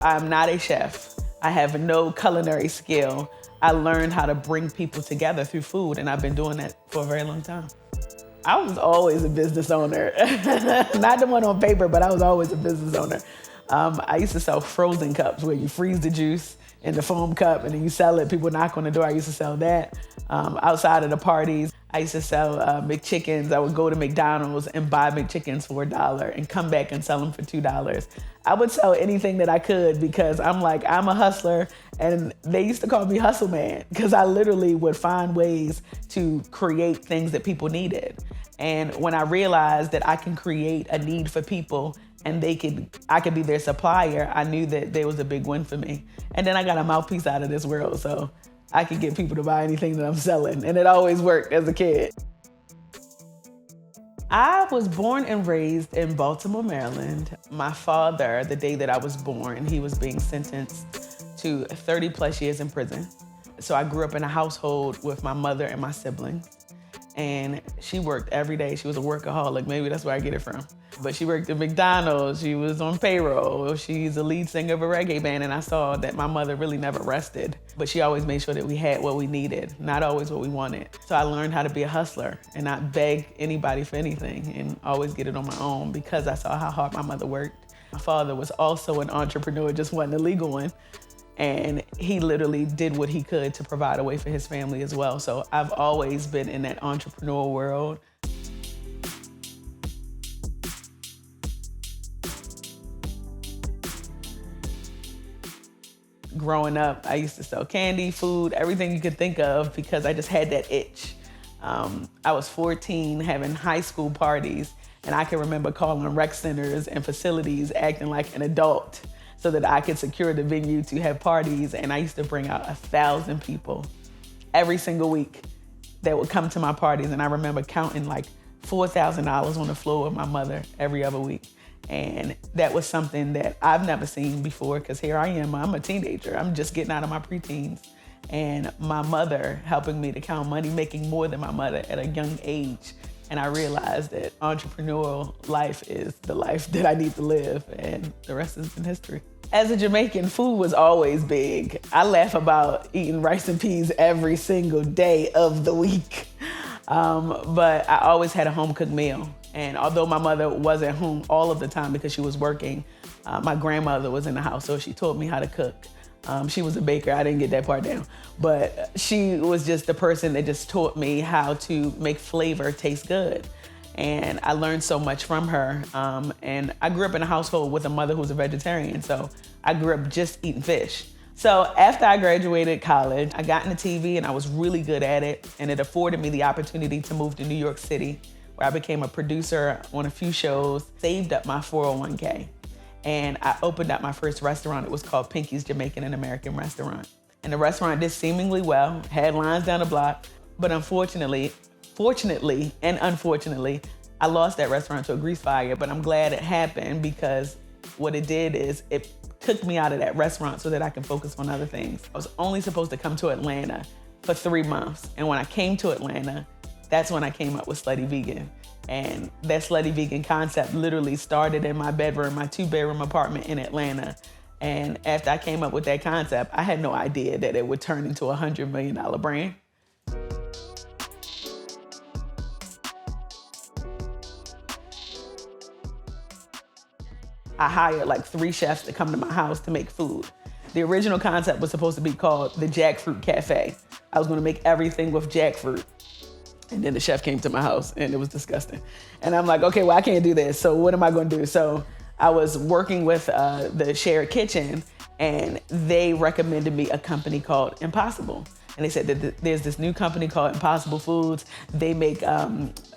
I'm not a chef. I have no culinary skill. I learned how to bring people together through food, and I've been doing that for a very long time. I was always a business owner. Not the one on paper, but I was always a business owner. I used to sell frozen cups where you freeze the juice in the foam cup and then you sell it. People knock on the door. I used to sell that. Outside of the parties, I used to sell McChickens. I would go to McDonald's and buy McChickens for $1 and come back and sell them for $2. I would sell anything that I could because I'm a hustler, and they used to call me Hustle Man because I literally would find ways to create things that people needed. And when I realized that I can create a need for people and I could be their supplier, I knew that there was a big win for me. And then I got a mouthpiece out of this world, so I could get people to buy anything that I'm selling, and it always worked as a kid. I was born and raised in Baltimore, Maryland. My father, the day that I was born, he was being sentenced to 30 plus years in prison. So I grew up in a household with my mother and my siblings. And she worked every day. She was a workaholic. Maybe that's where I get it from. But she worked at McDonald's. She was on payroll. She's a lead singer of a reggae band. And I saw that my mother really never rested. But she always made sure that we had what we needed, not always what we wanted. So I learned how to be a hustler and not beg anybody for anything and always get it on my own because I saw how hard my mother worked. My father was also an entrepreneur, just wasn't a legal one. And he literally did what he could to provide a way for his family as well. So I've always been in that entrepreneurial world. Growing up, I used to sell candy, food, everything you could think of because I just had that itch. I was 14 having high school parties, and I can remember calling rec centers and facilities acting like an adult so that I could secure the venue to have parties. And I used to bring out 1,000 people every single week that would come to my parties. And I remember counting like $4,000 on the floor with my mother every other week. And that was something that I've never seen before because here I am, I'm a teenager. I'm just getting out of my preteens. And my mother helping me to count money, making more than my mother at a young age. And I realized that entrepreneurial life is the life that I need to live, and the rest is in history. As a Jamaican, food was always big. I laugh about eating rice and peas every single day of the week. But I always had a home-cooked meal. And although my mother wasn't home all of the time because she was working, my grandmother was in the house, so she taught me how to cook. She was a baker, I didn't get that part down. But she was just the person that just taught me how to make flavor taste good. And I learned so much from her. And I grew up in a household with a mother who was a vegetarian, so I grew up just eating fish. So after I graduated college, I got into TV and I was really good at it. And it afforded me the opportunity to move to New York City, where I became a producer on a few shows, saved up my 401k. And I opened up my first restaurant. It was called Pinky's Jamaican and American Restaurant. And the restaurant did seemingly well, had lines down the block, but fortunately and unfortunately, I lost that restaurant to a grease fire, but I'm glad it happened because what it did is it took me out of that restaurant so that I can focus on other things. I was only supposed to come to Atlanta for 3 months. And when I came to Atlanta, that's when I came up with Slutty Vegan. And that Slutty Vegan concept literally started in my bedroom, my 2-bedroom apartment in Atlanta. And after I came up with that concept, I had no idea that it would turn into a $100 million brand. I hired like 3 chefs to come to my house to make food. The original concept was supposed to be called the Jackfruit Cafe. I was gonna make everything with jackfruit. And then the chef came to my house and it was disgusting. And I'm like, okay, well, I can't do this. So what am I gonna do? So I was working with the shared kitchen, and they recommended me a company called Impossible. And they said that there's this new company called Impossible Foods. They make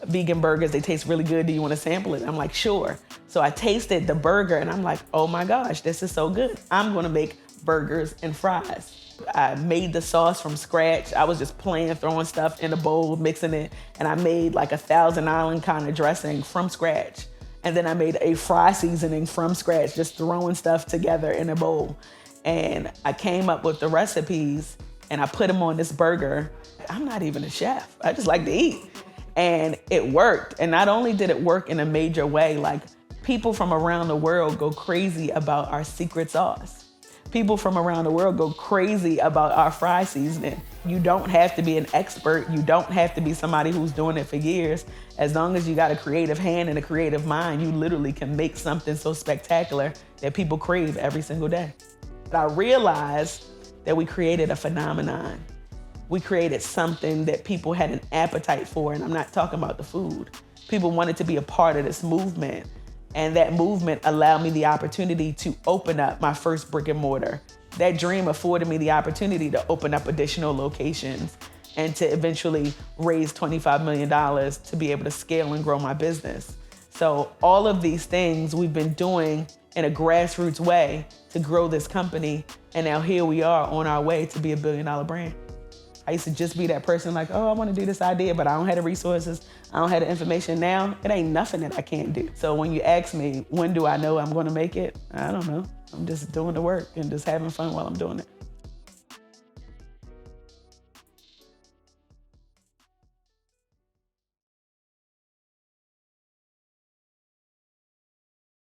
vegan burgers. They taste really good. Do you wanna sample it? I'm like, sure. So I tasted the burger and I'm like, oh my gosh, this is so good. I'm gonna make burgers and fries. I made the sauce from scratch. I was just playing, throwing stuff in a bowl, mixing it. And I made like a Thousand Island kind of dressing from scratch. And then I made a fry seasoning from scratch, just throwing stuff together in a bowl. And I came up with the recipes and I put them on this burger. I'm not even a chef. I just like to eat. And it worked. And not only did it work in a major way, like people from around the world go crazy about our secret sauce. People from around the world go crazy about our fry seasoning. You don't have to be an expert. You don't have to be somebody who's doing it for years. As long as you got a creative hand and a creative mind, you literally can make something so spectacular that people crave every single day. But I realized that we created a phenomenon. We created something that people had an appetite for, and I'm not talking about the food. People wanted to be a part of this movement, and that movement allowed me the opportunity to open up my first brick and mortar. That dream afforded me the opportunity to open up additional locations and to eventually raise $25 million to be able to scale and grow my business. So all of these things we've been doing in a grassroots way to grow this company, and now here we are on our way to be a $1 billion brand. I used to just be that person like, oh, I want to do this idea, but I don't have the resources, I don't have the information. Now, it ain't nothing that I can't do. So when you ask me, when do I know I'm going to make it? I don't know. I'm just doing the work and just having fun while I'm doing it.